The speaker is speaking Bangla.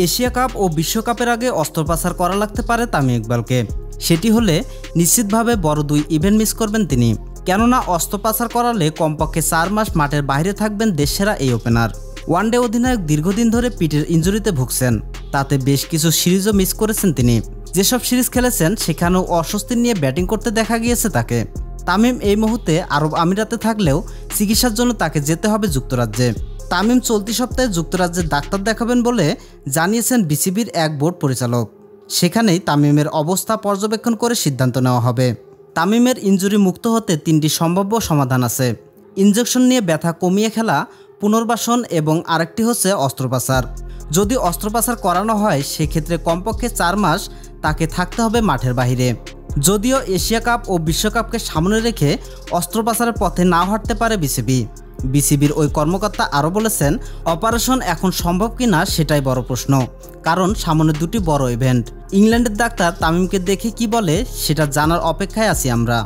এশিয়া কাপ ও বিশ্বকাপের আগে অস্ত্রোপচার করা লাগতে পারে তামিম ইকবালকে। সেটি হলে নিশ্চিতভাবে বড় 2 ইভেন্ট মিস করবেন তিনি। কেননা অস্ত্রোপচার করালে কমপক্ষে 4 মাস মাঠের বাইরে থাকবেন দেশসেরা এই ওপেনার। ওয়ানডে অধিনায়ক দীর্ঘদিন ধরে পিঠের ইনজুরিতে ভুগছেন, তাতে বেশ কিছু সিরিজও মিস করেছেন তিনি। যেসব সিরিজ খেলেছেন সেখানেও অস্বস্তি নিয়ে ব্যাটিং করতে দেখা গিয়েছে তাকে। তামিম এই মুহূর্তে আরব আমিরাতে থাকলেও চিকিৎসার জন্য তাকে যেতে হবে যুক্তরাজ্যে। তামিম চলতি সপ্তাহে যুক্তরাজ্যের ডাক্তার দেখাবেন বলে জানিয়েছেন বিসিবির এক বোর্ড পরিচালক। সেখানেই তামিমের অবস্থা পর্যবেক্ষণ করে সিদ্ধান্ত নেওয়া হবে। তামিমের ইনজুরি মুক্ত হতে 3টি সম্ভাব্য সমাধান আছে: ইনজেকশন নিয়ে ব্যথা কমিয়ে খেলা, পুনর্বাসন এবং আরেকটি হচ্ছে অস্ত্রোপচার। যদি অস্ত্রোপচার করানো হয় সেক্ষেত্রে কমপক্ষে 4 মাস তাকে থাকতে হবে মাঠের বাইরে। যদিও এশিয়া কাপ ও বিশ্বকাপকে সামনে রেখে অস্ত্রোপচারের পথে নাও হাঁটতে পারে বিসিবির ওই কর্মকর্তা আরও বলেছেন, অপারেশন এখন সম্ভব কিনা সেটাই বড় প্রশ্ন, কারণ সামনে 2টি বড় ইভেন্ট। ইংল্যান্ডের ডাক্তার তামিমকে দেখে কি বলে সেটা জানার অপেক্ষায় আছি আমরা।